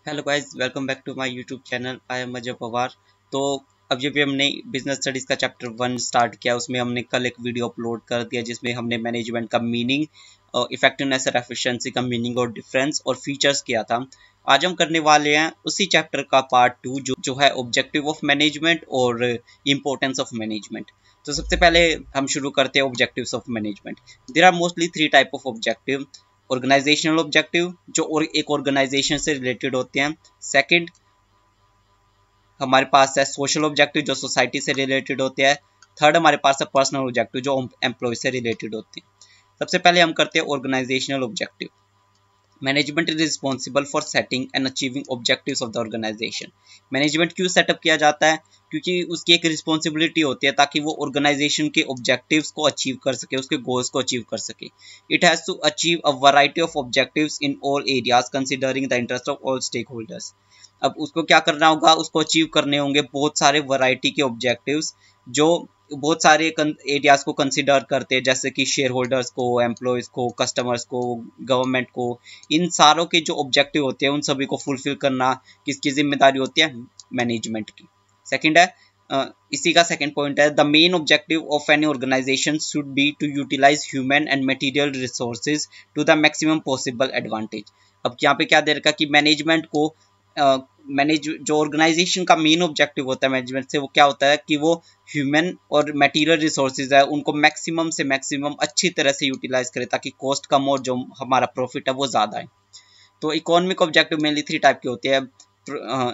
Hello guys, welcome back to my YouTube channel. I am Ajay Pawar. तो अब जब भी हमने बिजनेस स्टडीज़ का चैप्टर 1 स्टार्ट किया, उसमें हमने कल एक वीडियो अपलोड कर दिया जिसमें हमने मैनेजमेंट का मीनिंग, इफेक्टिवनेस और एफिशिएंसी का मीनिंग और डिफरेंस और फीचर्स किया था। आज हम करने वाले हैं उसी चैप्टर का पार्ट 2 जो है ऑब्जेक्टिव ऑफ मैनेजमेंट और इम्पोर्टेंस ऑफ मैनेजमेंट। तो सबसे पहले हम शुरू करते हैं objectives of management. There are mostly 3 type of objective. Organizational objective जो और एक ऑर्गेनाइजेशन से रिलेटेड होते हैं। सेकंड, हमारे पास है सोशल ऑब्जेक्टिव जो सोसाइटी से रिलेटेड होते हैं। थर्ड, हमारे पास है पर्सनल ऑब्जेक्टिव जो एम्प्लॉय से रिलेटेड होते हैं। सबसे पहले हम करते हैं organizational objective. Management is responsible for setting and achieving objectives of the organisation. मैनेजमेंट क्यों सेटअप किया जाता है? क्योंकि उसकी एक रिस्पॉन्सिबिलिटी होती है ताकि वो ऑर्गेनाइजेशन के ऑब्जेक्टिव्स को अचीव कर सके, उसके गोल्स को अचीव कर सके। It has to achieve a variety of objectives in all areas considering the interest of all stakeholders. अब उसको क्या करना होगा? उसको अचीव करने होंगे बहुत सारे वैरायटी के ऑब्जेक्टिव्स जो बहुत सारे एरियाज को कंसिडर करते हैं, जैसे कि शेयर होल्डर्स को, एम्प्लॉयज़ को, कस्टमर्स को, गवर्नमेंट को। इन सारों के जो ऑब्जेक्टिव होते हैं उन सभी को फुलफिल करना किसकी जिम्मेदारी होती है? मैनेजमेंट की। सेकंड है, इसी का सेकंड पॉइंट है, the main objective of any organization should be to utilize human and material resources to the maximum possible advantage. अब यहाँ पे क्या दे रखा कि मैनेजमेंट को मैनेज जो ऑर्गेनाइजेशन का मेन ऑब्जेक्टिव होता है मैनेजमेंट से, वो क्या होता है कि वो ह्यूमन और मटेरियल रिसोर्सेज है उनको मैक्सिमम से मैक्सिमम अच्छी तरह से यूटिलाइज करे ताकि कॉस्ट कम और जो हमारा प्रॉफिट है वो ज़्यादा है। तो इकोनॉमिक ऑब्जेक्टिव मेनली 3 टाइप के होते हैं,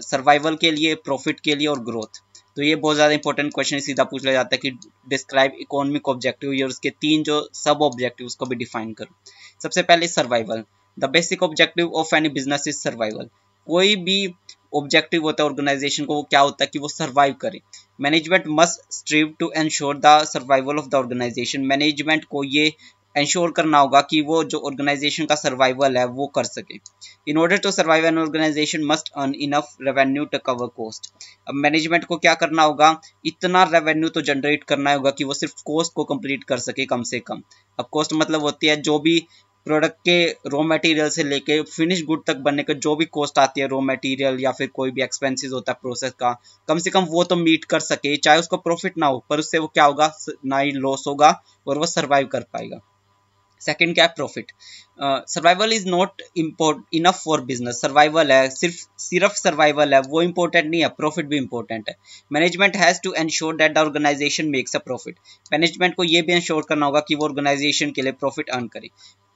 सर्वाइवल के लिए, प्रॉफिट के लिए और ग्रोथ। तो ये बहुत ज़्यादा इंपॉर्टेंट क्वेश्चन सीधा पूछ लिया जाता है कि डिस्क्राइब इकोनॉमिक ऑब्जेक्टिव, ये उसके 3 जो सब ऑब्जेक्टिव उसको भी डिफाइन करो। सबसे पहले survival. The basic objective of any business is survival. कोई भी ऑब्जेक्टिव होता है ऑर्गेनाइजेशन को, वो क्या होता है कि वो सर्वाइव करे। Management must strive to ensure the survival of the organisation. Management को ये इंश्योर करना होगा कि वो जो ऑर्गेनाइजेशन का सर्वाइवल है वो कर सके। In order to survive an organization must earn enough revenue to cover cost. अब मैनेजमेंट को क्या करना होगा? इतना रेवेन्यू तो जनरेट करना होगा कि वो सिर्फ कॉस्ट को कंप्लीट कर सके कम से कम। अब कॉस्ट मतलब होती है जो भी प्रोडक्ट के रॉ मटेरियल से लेके फिनिश गुड तक बनने का जो भी कॉस्ट आती है, रॉ मटेरियल या फिर कोई भी एक्सपेंसेस होता है प्रोसेस का, कम से कम वो तो मीट कर सके, चाहे उसको प्रॉफिट ना हो पर उससे वो क्या होगा, ना ही लॉस होगा और वो सर्वाइव कर पाएगा। सेकंड क्या है? Profit. Survival is not enough for business. Survival है, सिर्फ सर्वाइवल है वो इंपॉर्टेंट नहीं है, प्रॉफिट भी इंपॉर्टेंट है। Management has to ensure that the organization makes a profit. Management को ये भी इंश्योर करना होगा कि वो ऑर्गेनाइजेशन के लिए प्रॉफिट अर्न करे।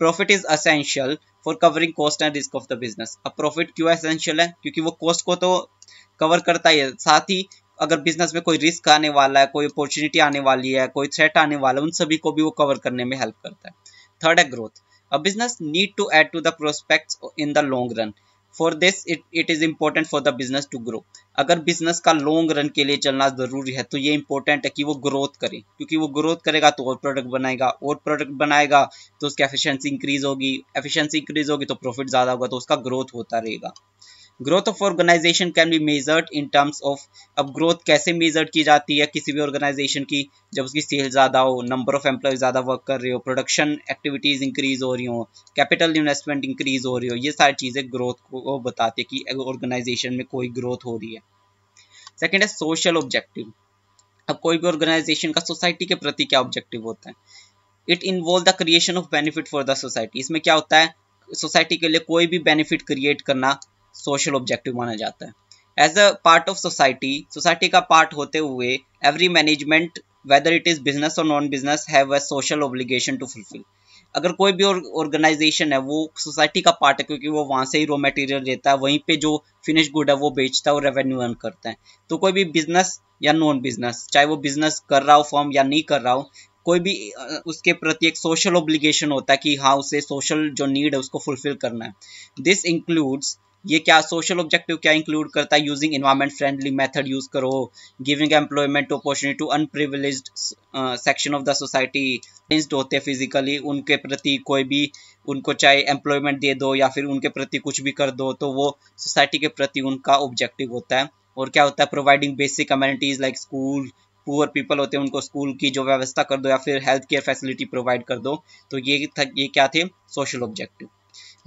Profit is essential for covering cost and risk of the business. अब प्रॉफिट क्यों एसेंशियल है? क्योंकि वो कॉस्ट को तो कवर करता ही है, साथ ही अगर बिजनेस में कोई रिस्क आने वाला है, कोई अपॉर्चुनिटी आने वाली है, कोई थ्रेट आने वाला है, उन सभी को भी वो कवर करने में हेल्प करता है। थर्ड है growth. A business need to add to the prospects in the long run. For this it is important for the business to grow. अगर बिजनेस का लॉन्ग रन के लिए चलना जरूरी है तो ये इंपॉर्टेंट है कि वो ग्रोथ करे, क्योंकि वो ग्रोथ करेगा तो और प्रोडक्ट बनाएगा, और प्रोडक्ट बनाएगा तो उसकी एफिशिएंसी इंक्रीज होगी, एफिशिएंसी इंक्रीज होगी तो प्रॉफिट ज्यादा होगा, तो उसका ग्रोथ होता रहेगा। Growth of organization can be measured in terms of. अब ग्रोथ कैसे मेजर्ड की जाती है किसी भी ऑर्गेनाइजेशन की? जब उसकी सेल ज़्यादा हो, नंबर ऑफ एम्प्लॉय ज़्यादा वर्क कर रहे हो, प्रोडक्शन एक्टिविटीज़ इंक्रीज हो रही हो, कैपिटल इन्वेस्टमेंट इंक्रीज हो रही हो, ये सारी चीज़ें ग्रोथ को बताती है कि ऑर्गेनाइजेशन में कोई ग्रोथ हो रही है। सेकेंड है सोशल ऑब्जेक्टिव। अब कोई भी ऑर्गेनाइजेशन का सोसाइटी के प्रति क्या ऑब्जेक्टिव होता है? It involve the creation of benefit for the society. इसमें क्या होता है? सोसाइटी के लिए कोई भी बेनिफिट क्रिएट करना सोशल ऑब्जेक्टिव माना जाता है। As a part of society, society का पार्ट होते हुए every management whether it is business और non business have a social obligation to fulfil. अगर कोई भी ऑर्गेनाइजेशन है वो सोसाइटी का पार्ट है, क्योंकि वो वहाँ से ही रॉ मटेरियल लेता है, वहीं पे जो फिनिश गुड है वो बेचता है और रेवेन्यू अर्न करता है। तो कोई भी बिजनेस या नॉन बिजनेस, चाहे वो बिजनेस कर रहा हो फर्म या नहीं कर रहा हो, कोई भी उसके प्रति एक सोशल ऑब्लिगेशन होता है कि हाँ उसे सोशल जो नीड है उसको फुलफिल करना है। दिस इंक्लूड्स, ये क्या सोशल ऑब्जेक्टिव क्या इंक्लूड करता है? Using environment friendly method use करो, giving employment opportunity to unprivileged section of the society होते हैं फिजिकली, उनके प्रति कोई भी, उनको चाहे एम्प्लॉयमेंट दे दो या फिर उनके प्रति कुछ भी कर दो, तो वो सोसाइटी के प्रति उनका ऑब्जेक्टिव होता है। और क्या होता है? Providing basic communities like school, poor people होते हैं उनको स्कूल की जो व्यवस्था कर दो या फिर हेल्थ केयर फैसिलिटी प्रोवाइड कर दो। तो ये क्या थे? Social objective.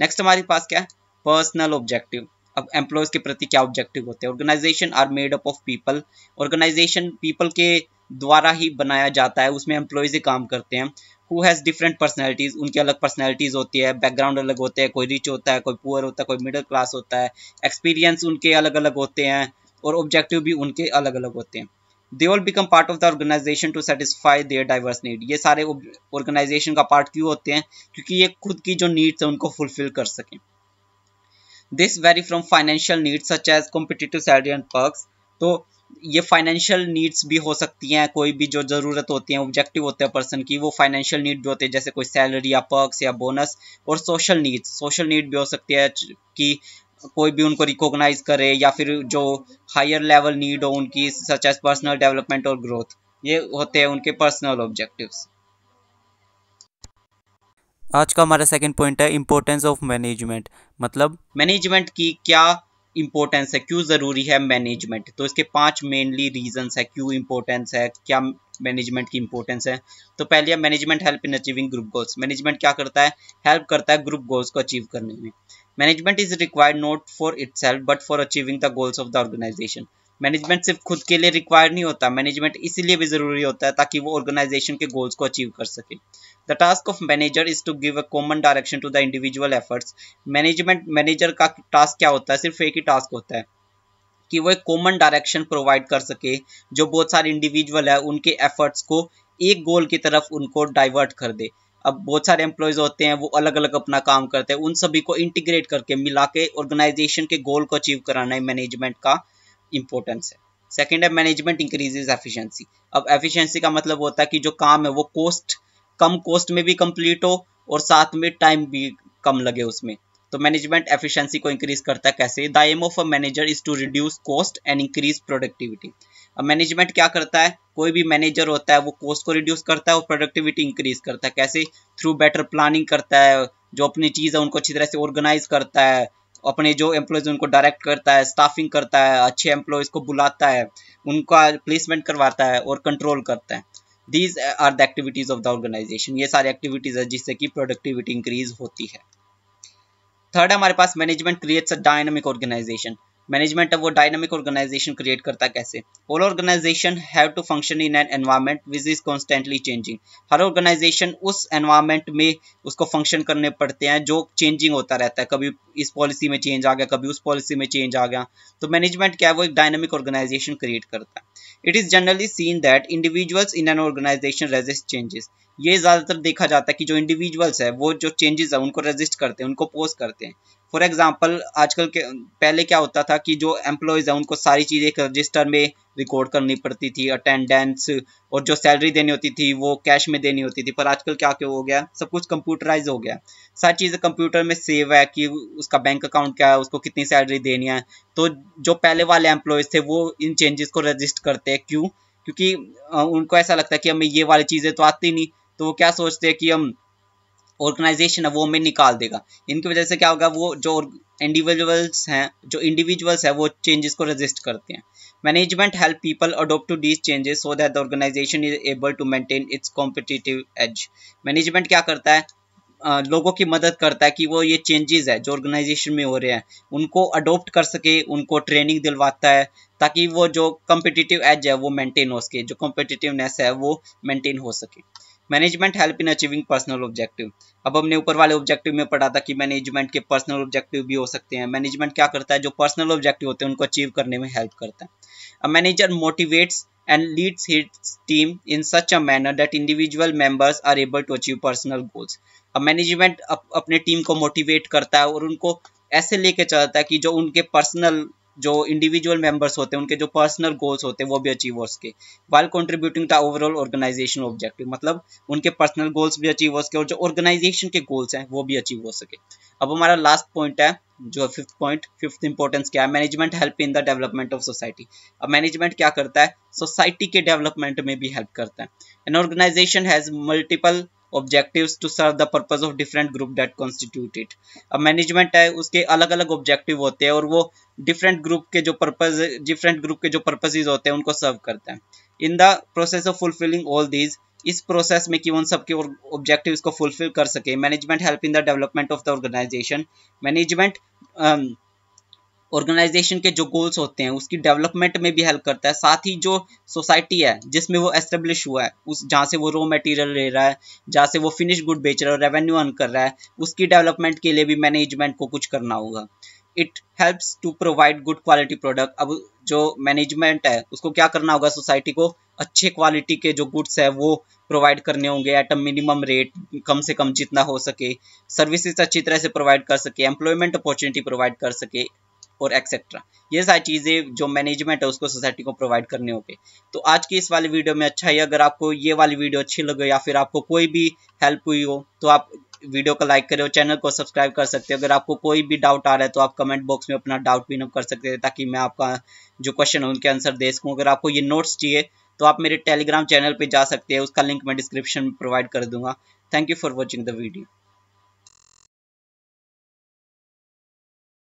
नेक्स्ट हमारे पास क्या है? Personal objective. अब एम्प्लॉयज के प्रति क्या ऑब्जेक्टिव होते हैं। Organization are made up of people, organization people के द्वारा ही बनाया जाता है, उसमें एम्प्लॉयज ही काम करते हैं। हु हैज़ डिफरेंट पर्सनैलिटीज़, उनकी अलग पर्सनैलिटीज़ होती है, बैकग्राउंड अलग होते हैं, कोई रिच होता है, कोई पुअर होता है, कोई मिडिल क्लास होता है, एक्सपीरियंस उनके अलग अलग होते हैं और ऑब्जेक्टिव भी उनके अलग अलग होते हैं। They all become part of the organization to satisfy their diverse need, ये सारे ऑर्गेनाइजेशन का पार्ट क्यों होते हैं, क्योंकि ये खुद की जो नीड्स है उनको फुलफिल कर सकें। This vary from financial needs such as competitive salary and perks, तो ये फाइनेंशियल नीड्स भी हो सकती हैं, कोई भी जो ज़रूरत होती है, ऑब्जेक्टिव होते हैं पर्सन की, वो फाइनेंशियल नीड भी होते हैं, जैसे कोई सैलरी या पर्क्स या बोनस। और सोशल नीड भी हो सकती है कि कोई भी उनको रिकॉग्नाइज करे, या फिर जो हायर लेवल नीड हो उनकी, सच एज पर्सनल डेवलपमेंट और ग्रोथ, ये होते हैं उनके पर्सनल ऑब्जेक्टिव्स। आज का हमारा सेकंड पॉइंट है इम्पोर्टेंस ऑफ मैनेजमेंट, मतलब मैनेजमेंट की क्या इम्पोर्टेंस है, क्यों ज़रूरी है मैनेजमेंट। तो इसके 5 मेनली रीजंस है क्यों इम्पोर्टेंस है, क्या मैनेजमेंट की इम्पोर्टेंस है। तो पहले है management help in achieving group goals, management क्या करता है, हेल्प करता है ग्रुप गोल्स को अचीव करने में। Management is required not for itself but for achieving the goals of the organisation, management सिर्फ खुद के लिए रिक्वायर्ड नहीं होता, मैनेजमेंट इसीलिए भी ज़रूरी होता है ताकि वो ऑर्गेनाइजेशन के गोल्स को अचीव कर सके। The task of manager is to give a common direction to the individual efforts, manager का टास्क क्या होता है, सिर्फ एक ही टास्क होता है कि वो एक कॉमन डायरेक्शन प्रोवाइड कर सके, जो बहुत सारे इंडिविजुअल है उनके एफर्ट्स को एक गोल की तरफ उनको डाइवर्ट कर दे। अब बहुत सारे एम्प्लॉयज होते हैं, वो अलग अलग अपना काम करते हैं, उन सभी को इंटीग्रेट करके मिला के ऑर्गेनाइजेशन के गोल को अचीव कराना है मैनेजमेंट का इंपॉर्टेंस है। सेकेंड है मैनेजमेंट इंक्रीजेज एफिशिएंसी, अब एफिशिएंसी का मतलब होता है कि जो काम है वो कम कॉस्ट में भी कंप्लीट हो और साथ में टाइम भी कम लगे उसमें। तो मैनेजमेंट एफिशिएंसी को इंक्रीज करता है कैसे, the aim of a manager is to reduce cost and increase productivity. अब मैनेजमेंट क्या करता है, कोई भी मैनेजर होता है वो कॉस्ट को रिड्यूस करता है और प्रोडक्टिविटी इंक्रीज करता है, कैसे, थ्रू बेटर प्लानिंग करता है, जो अपनी चीज़ है उनको अच्छी तरह से ऑर्गेनाइज करता है, अपने जो एम्प्लॉयज उनको डायरेक्ट करता है, स्टाफिंग करता है, अच्छे एम्प्लॉयज को बुलाता है, उनका प्लेसमेंट करवाता है और कंट्रोल करता है। These are the activities of the organization, ये सारी एक्टिविटीज है जिससे कि प्रोडक्टिविटी इंक्रीज होती है। थर्ड है हमारे पास management creates a dynamic organisation, management है वो डायनामिक ऑर्गेनाइजेशन क्रिएट करता है कैसे, all organisation have to function in an environment which is constantly changing, हर ऑर्गेनाइजेशन उस एनवायरनमेंट में उसको फंक्शन करने पड़ते हैं जो चेंजिंग होता रहता है, कभी इस पॉलिसी में चेंज आ गया, कभी उस पॉलिसी में चेंज आ गया। तो मैनेजमेंट क्या है, वो एक डायनामिक ऑर्गेनाइजेशन क्रिएट करता है। It is generally seen that individuals in an organization resist changes, ये ज़्यादातर देखा जाता है कि जो इंडिविजुअल्स है वो जो चेंजेस है उनको रेजिस्ट करते हैं, उनको पोस्ट करते हैं। फॉर एग्जाम्पल आजकल के, पहले क्या होता था कि जो एम्प्लॉयज़ है उनको सारी चीज़ें एक रजिस्टर में रिकॉर्ड करनी पड़ती थी, अटेंडेंस और जो सैलरी देनी होती थी वो कैश में देनी होती थी, पर आजकल क्या क्या हो गया, सब कुछ कंप्यूटराइज हो गया, सारी चीज़ें कंप्यूटर में सेव है कि उसका बैंक अकाउंट क्या है, उसको कितनी सैलरी देनी है। तो जो पहले वाले एम्प्लॉयज़ थे वो इन चेंजेस को रजिस्ट करते हैं, क्यों, क्योंकि उनको ऐसा लगता है कि हमें ये वाली चीज़ें तो आती नहीं, तो वो क्या सोचते हैं कि हम ऑर्गेनाइजेशन है वो हमें निकाल देगा। इनकी वजह से क्या होगा, वो जो इंडिविजुअल्स हैं वो चेंजेस को रेजिस्ट करते हैं। Management help people adopt to these changes so that the organization is able to maintain its competitive edge, management क्या करता है, लोगों की मदद करता है कि वो ये चेंजेस है जो ऑर्गेनाइजेशन में हो रहे हैं उनको अडॉप्ट कर सके, उनको ट्रेनिंग दिलवाता है ताकि वो जो कॉम्पिटिटिव एज है वो मेंटेन हो सके, जो कॉम्पिटिटिवनेस है वो मेंटेन हो सके। Management help in achieving personal objective, अब हमने ऊपर वाले ऑब्जेक्टिव में पढ़ा था कि मैनेजमेंट के पर्सनल ऑब्जेक्टिव भी हो सकते हैं। मैनेजमेंट क्या करता है, जो पर्सनल ऑब्जेक्टिव होते हैं उनको अचीव करने में हेल्प करता है। A manager motivates and leads his team in such a manner that individual members are able to achieve personal goals। अब मैनेजमेंट अपने टीम को मोटिवेट करता है और उनको ऐसे लेके चलता है कि जो उनके पर्सनल जो इंडिविजुअल मेंबर्स होते हैं उनके जो पर्सनल गोल्स होते हैं वो भी अचीव हो सके, while contributing the overall organization objective, मतलब उनके पर्सनल गोल्स भी अचीव हो सके और जो ऑर्गेनाइजेशन के गोल्स हैं वो भी अचीव हो सके। अब हमारा लास्ट पॉइंट है जो फिफ्थ इंपॉर्टेंस क्या है, management help in the development of society. अब मैनेजमेंट क्या करता है, सोसाइटी के डेवलपमेंट में भी हेल्प करता है। An organization has multiple objectives to serve the purpose of different group that constitute it। अब मैनेजमेंट है उसके अलग अलग ऑब्जेक्टिव होते हैं और वो डिफरेंट ग्रुप के जो पर्पसेस होते हैं उनको सर्व करता है। In the process of fulfilling all these, इस प्रोसेस में कि उन सबके ऑब्जेक्टिव्स को फुलफिल कर सके, management help in the development of the organisation. Management organization के जो गोल्स होते हैं उसकी डेवलपमेंट में भी हेल्प करता है। साथ ही जो सोसाइटी है जिसमें वो एस्टेब्लिश हुआ है, उस जहाँ से वो रॉ मटेरियल ले रहा है, जहाँ से वो फिनिश गुड बेच रहा है और रेवेन्यू अर्न कर रहा है, उसकी डेवलपमेंट के लिए भी मैनेजमेंट को कुछ करना होगा। It helps to provide good quality product. अब जो मैनेजमेंट है उसको क्या करना होगा, सोसाइटी को अच्छे क्वालिटी के जो गुड्स है वो प्रोवाइड करने होंगे एट अ मिनिमम रेट, कम से कम जितना हो सके, सर्विसेज अच्छी तरह से प्रोवाइड कर सके, एम्प्लॉयमेंट अपॉर्चुनिटी प्रोवाइड कर सके और एक्सेट्रा। ये सारी चीज़ें जो मैनेजमेंट है उसको सोसाइटी को प्रोवाइड करने होंगे। तो आज की इस वाली वीडियो में अच्छा ही, अगर आपको ये वाली वीडियो अच्छी लगे या फिर आपको कोई भी हेल्प हुई हो तो आप वीडियो को लाइक करें और चैनल को सब्सक्राइब कर सकते हैं। अगर आपको कोई भी डाउट आ रहा है तो आप कमेंट बॉक्स में अपना डाउट पिन अप कर सकते हैं ताकि मैं आपका जो क्वेश्चन है उनके आंसर दे सकूँ। अगर आपको ये नोट्स चाहिए तो आप मेरे टेलीग्राम चैनल पर जा सकते हैं, उसका लिंक मैं डिस्क्रिप्शन में प्रोवाइड कर दूंगा। Thank you for watching the video.